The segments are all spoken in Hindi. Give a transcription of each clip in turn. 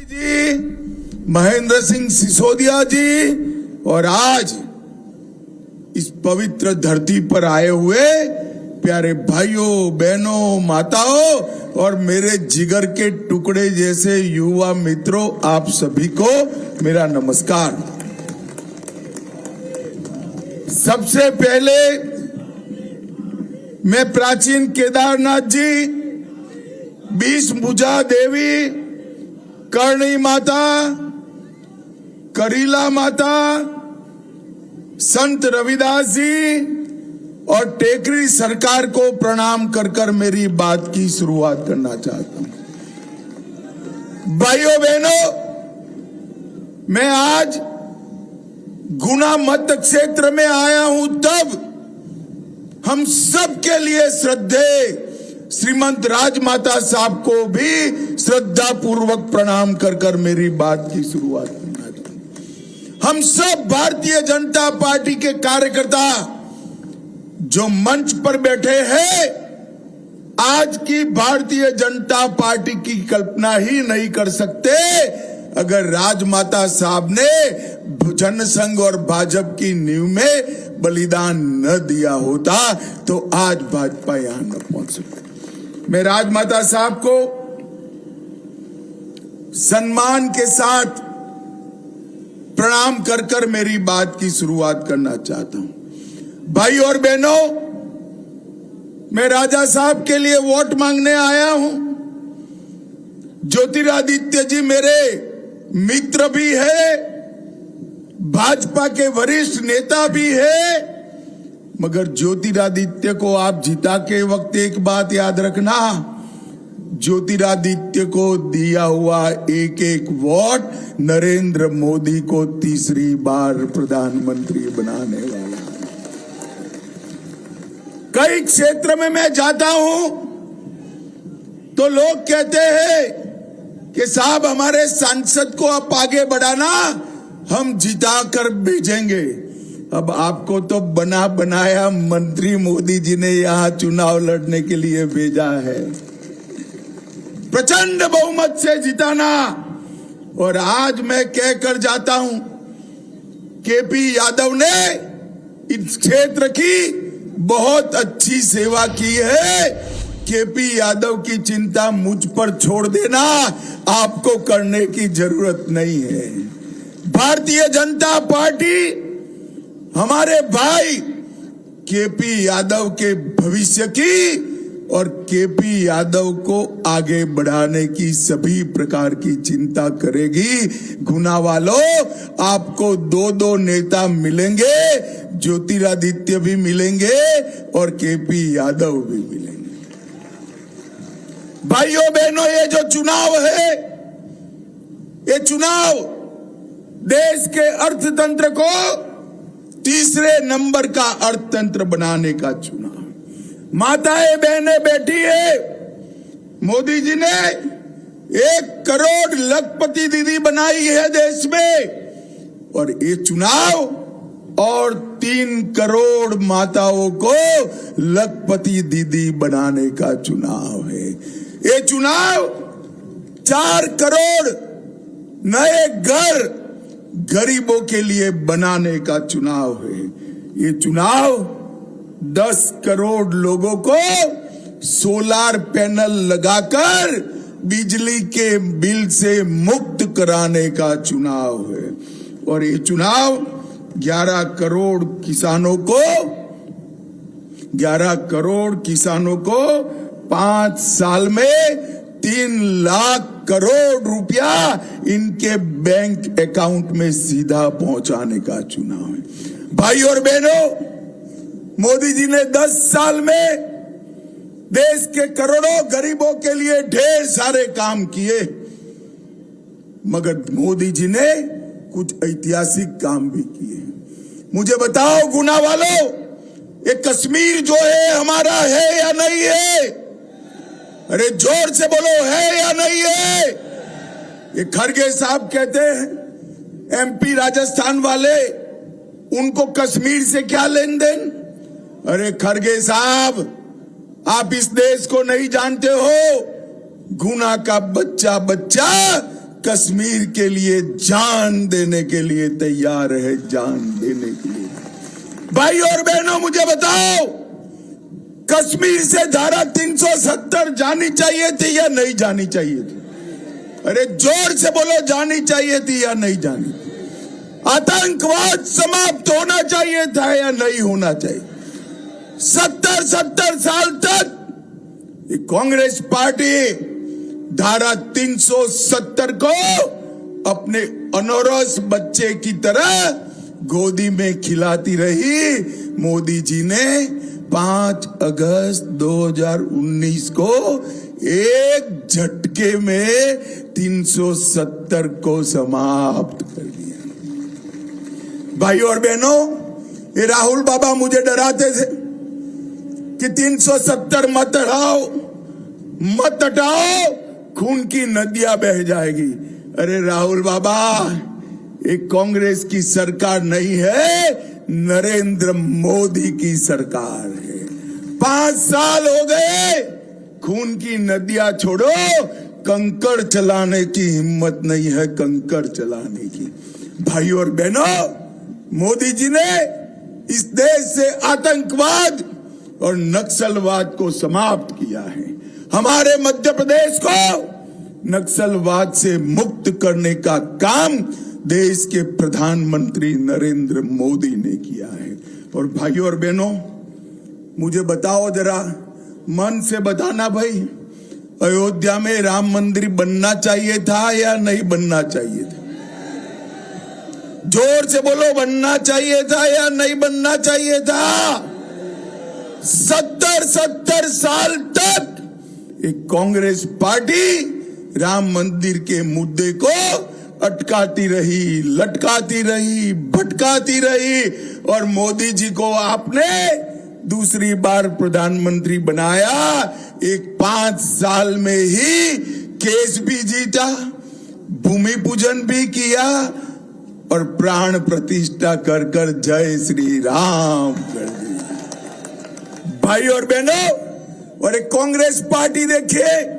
जी, महेंद्र सिंह सिसोदिया जी और आज इस पवित्र धरती पर आए हुए प्यारे भाइयों, बहनों, माताओं और मेरे जिगर के टुकड़े जैसे युवा मित्रों, आप सभी को मेरा नमस्कार। सबसे पहले मैं प्राचीन केदारनाथ जी, 20 भुजा देवी, करणी माता, करीला माता, संत रविदास जी और टेकरी सरकार को प्रणाम कर कर मेरी बात की शुरुआत करना चाहता हूं। भाइयों बहनों, मैं आज गुना मत क्षेत्र में आया हूं, तब हम सब के लिए श्रद्धेय श्रीमंत राजमाता साहब को भी श्रद्धा पूर्वक प्रणाम कर कर मेरी बात की शुरुआत करना चाहता हूं। हम सब भारतीय जनता पार्टी के कार्यकर्ता जो मंच पर बैठे हैं, आज की भारतीय जनता पार्टी की कल्पना ही नहीं कर सकते अगर राजमाता साहब ने जनसंघ और भाजपा की नींव में बलिदान न दिया होता तो आज भाजपा यहां न पहुंच सकती। मैं राजमाता साहब को सम्मान के साथ प्रणाम कर कर मेरी बात की शुरुआत करना चाहता हूं। भाई और बहनों, मैं राजा साहब के लिए वोट मांगने आया हूं। ज्योतिरादित्य जी मेरे मित्र भी है, भाजपा के वरिष्ठ नेता भी है, मगर ज्योतिरादित्य को आप जिता के वक्त एक बात याद रखना, ज्योतिरादित्य को दिया हुआ एक एक वोट नरेंद्र मोदी को तीसरी बार प्रधानमंत्री बनाने वाला है। कई क्षेत्र में मैं जाता हूं तो लोग कहते हैं कि साहब हमारे सांसद को आप आगे बढ़ाना, हम जिता कर भेजेंगे। अब आपको तो बना बनाया मंत्री मोदी जी ने यहां चुनाव लड़ने के लिए भेजा है, प्रचंड बहुमत से जिताना। और आज मैं कहकर जाता हूं, केपी यादव ने इस क्षेत्र की बहुत अच्छी सेवा की है। केपी यादव की चिंता मुझ पर छोड़ देना, आपको करने की जरूरत नहीं है। भारतीय जनता पार्टी हमारे भाई केपी यादव के भविष्य की और केपी यादव को आगे बढ़ाने की सभी प्रकार की चिंता करेगी। गुना वालों, आपको दो नेता मिलेंगे, ज्योतिरादित्य भी मिलेंगे और केपी यादव भी मिलेंगे। भाइयों बहनों, ये जो चुनाव है, ये चुनाव देश के अर्थतंत्र को तीसरे नंबर का अर्थतंत्र बनाने का चुनाव। माताएं बहनें बैठी है, मोदी जी ने 1 करोड़ लखपति दीदी बनाई है देश में, और ये चुनाव और 3 करोड़ माताओं को लखपति दीदी बनाने का चुनाव है। ये चुनाव 4 करोड़ नए घर गरीबों के लिए बनाने का चुनाव है। ये चुनाव 10 करोड़ लोगों को सोलार पैनल लगाकर बिजली के बिल से मुक्त कराने का चुनाव है। और ये चुनाव 11 करोड़ किसानों को 5 साल में 3 लाख करोड़ रुपया इनके बैंक अकाउंट में सीधा पहुंचाने का चुनाव है। भाई और बहनों, मोदी जी ने 10 साल में देश के करोड़ों गरीबों के लिए ढेर सारे काम किए, मगर मोदी जी ने कुछ ऐतिहासिक काम भी किए। मुझे बताओ गुना वालों, ये कश्मीर जो है हमारा है या नहीं है? अरे जोर से बोलो, है या नहीं है? ये खड़गे साहब कहते हैं एमपी राजस्थान वाले, उनको कश्मीर से क्या लेन देन? अरे खड़गे साहब, आप इस देश को नहीं जानते हो। गुना का बच्चा कश्मीर के लिए जान देने के लिए तैयार है, जान देने के लिए। भाई और बहनों, मुझे बताओ, कश्मीर से धारा 370 जानी चाहिए थी या नहीं जानी चाहिए थी? अरे जोर से बोलो, जानी चाहिए थी या नहीं जानी? आतंकवाद समाप्त होना चाहिए था या नहीं होना चाहिए? 70 साल तक ये कांग्रेस पार्टी धारा 370 को अपने अनौरस बच्चे की तरह गोदी में खिलाती रही। मोदी जी ने 5 अगस्त 2019 को एक झटके में 370 को समाप्त कर दिया। भाई और बहनों, ये राहुल बाबा मुझे डराते थे कि 370 मत हटाओ, खून की नदियां बह जाएगी। अरे राहुल बाबा, एक कांग्रेस की सरकार नहीं है, नरेंद्र मोदी की सरकार है। 5 साल हो गए, खून की नदियां छोड़ो, कंकड़ चलाने की हिम्मत नहीं है, कंकड़ चलाने की। भाई और बहनों, मोदी जी ने इस देश से आतंकवाद और नक्सलवाद को समाप्त किया है। हमारे मध्य प्रदेश को नक्सलवाद से मुक्त करने का काम देश के प्रधानमंत्री नरेंद्र मोदी ने किया है। और भाइयों और बहनों, मुझे बताओ जरा, मन से बताना भाई, अयोध्या में राम मंदिर बनना चाहिए था या नहीं बनना चाहिए था? जोर से बोलो, बनना चाहिए था या नहीं बनना चाहिए था? 70 साल तक एक कांग्रेस पार्टी राम मंदिर के मुद्दे को अटकाती रही, लटकाती रही, भटकाती रही, और मोदी जी को आपने दूसरी बार प्रधानमंत्री बनाया। एक 5 साल में ही केस भी जीता, भूमि पूजन भी किया और प्राण प्रतिष्ठा कर कर जय श्री राम कर दिया। भाई और बहनों, और एक कांग्रेस पार्टी देखिए,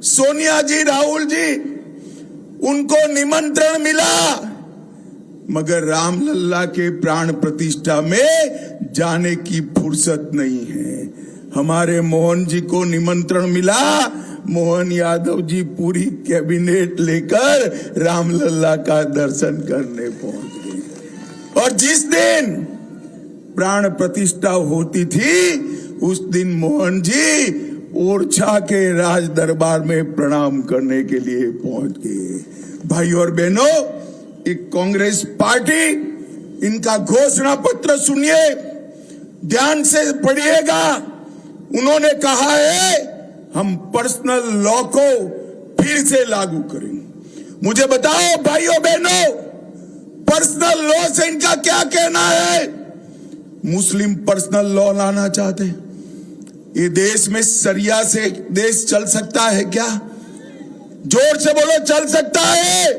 सोनिया जी, राहुल जी, उनको निमंत्रण मिला, मगर रामलल्ला के प्राण प्रतिष्ठा में जाने की फुर्सत नहीं है। हमारे मोहन जी को निमंत्रण मिला, मोहन यादव जी पूरी कैबिनेट लेकर रामलल्ला का दर्शन करने पहुंच गए। और जिस दिन प्राण प्रतिष्ठा होती थी, उस दिन मोहन जी ओरछा के राज दरबार में प्रणाम करने के लिए पहुंच गए। भाई और बहनों, एक कांग्रेस पार्टी, इनका घोषणा पत्र सुनिए, ध्यान से पढ़िएगा। उन्होंने कहा है, हम पर्सनल लॉ को फिर से लागू करेंगे। मुझे बताओ भाइयों बहनों, पर्सनल लॉ से इनका क्या कहना है? मुस्लिम पर्सनल लॉ लाना चाहते हैं। ये देश में सरिया से देश चल सकता है क्या? जोर से बोलो, चल सकता है?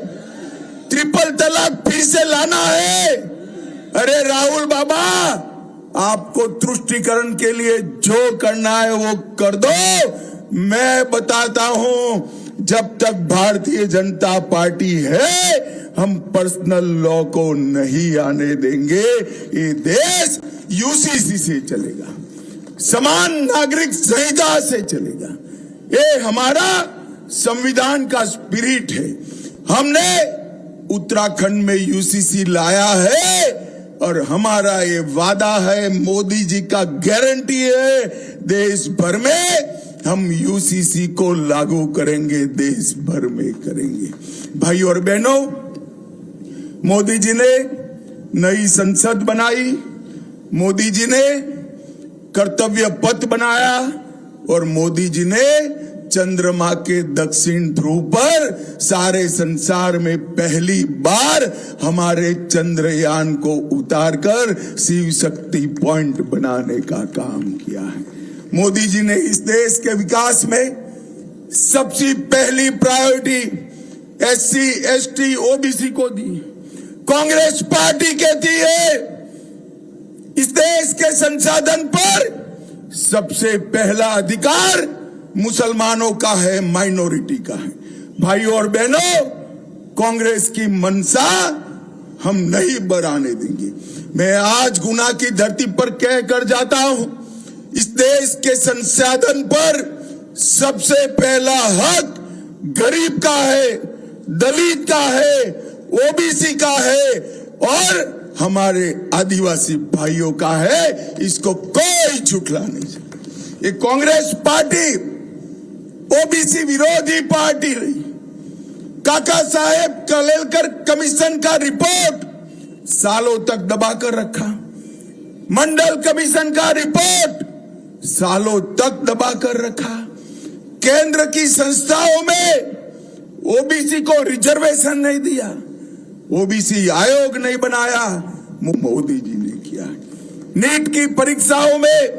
ट्रिपल तलाक फिर से लाना है? अरे राहुल बाबा, आपको तुष्टीकरण के लिए जो करना है वो कर दो। मैं बताता हूं, जब तक भारतीय जनता पार्टी है, हम पर्सनल लॉ को नहीं आने देंगे। ये देश यूसीसी से चलेगा, समान नागरिक संहिता से चलेगा। ये हमारा संविधान का स्पिरिट है। हमने उत्तराखंड में यूसीसी लाया है और हमारा ये वादा है, मोदी जी का गारंटी है, देश भर में हम यूसीसी को लागू करेंगे, देश भर में करेंगे। भाई और बहनों, मोदी जी ने नई संसद बनाई, मोदी जी ने कर्तव्य पथ बनाया, और मोदी जी ने चंद्रमा के दक्षिण ध्रुव पर सारे संसार में पहली बार हमारे चंद्रयान को उतारकर शिव शक्ति पॉइंट बनाने का काम किया है। मोदी जी ने इस देश के विकास में सबसे पहली प्रायोरिटी एससी, एसटी, ओबीसी को दी। कांग्रेस पार्टी कहती है इस देश के संसाधन पर सबसे पहला अधिकार मुसलमानों का है, माइनॉरिटी का है। भाइयों और बहनों, कांग्रेस की मंशा हम नहीं बढ़ाने देंगे। मैं आज गुना की धरती पर कह कर जाता हूं, इस देश के संसाधन पर सबसे पहला हक गरीब का है, दलित का है, ओबीसी का है और हमारे आदिवासी भाइयों का है। इसको कोई झुठला नहीं सकता। ये कांग्रेस पार्टी ओबीसी विरोधी पार्टी रही। काका साहेब कलेलकर कमीशन का रिपोर्ट सालों तक दबाकर रखा, मंडल कमीशन का रिपोर्ट सालों तक दबाकर रखा, केंद्र की संस्थाओं में ओबीसी को रिजर्वेशन नहीं दिया, ओबीसी आयोग नहीं बनाया, मोदी जी ने किया। नीट की परीक्षाओं में,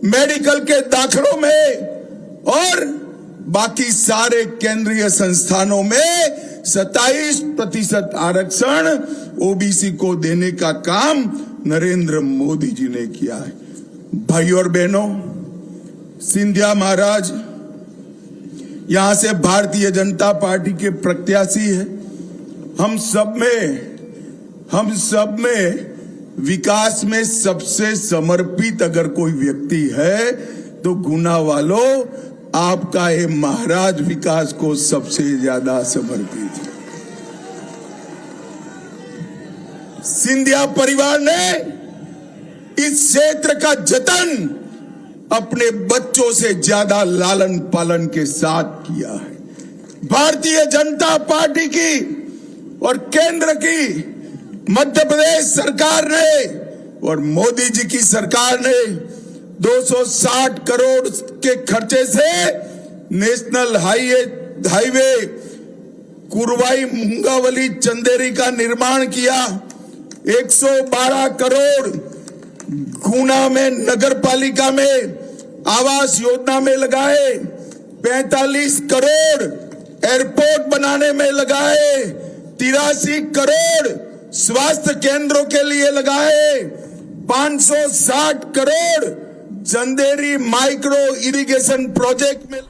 मेडिकल के दाखलों में और बाकी सारे केंद्रीय संस्थानों में 27% आरक्षण ओबीसी को देने का काम नरेंद्र मोदी जी ने किया है। भाई और बहनों, सिंधिया महाराज यहां से भारतीय जनता पार्टी के प्रत्याशी है। हम सब में विकास में सबसे समर्पित अगर कोई व्यक्ति है तो गुना वालों, आपका ये महाराज विकास को सबसे ज्यादा समर्पित है। सिंधिया परिवार ने इस क्षेत्र का जतन अपने बच्चों से ज्यादा लालन पालन के साथ किया है। भारतीय जनता पार्टी की और केंद्र की, मध्य प्रदेश सरकार ने और मोदी जी की सरकार ने 260 करोड़ के खर्चे से नेशनल हाईवे कुरवाई मुंगावली चंदेरी का निर्माण किया। 112 करोड़ गुना में नगर पालिका में आवास योजना में लगाए, 45 करोड़ एयरपोर्ट बनाने में लगाए, 83 करोड़ स्वास्थ्य केंद्रों के लिए लगाए, 560 crore Chanderi micro irrigation project में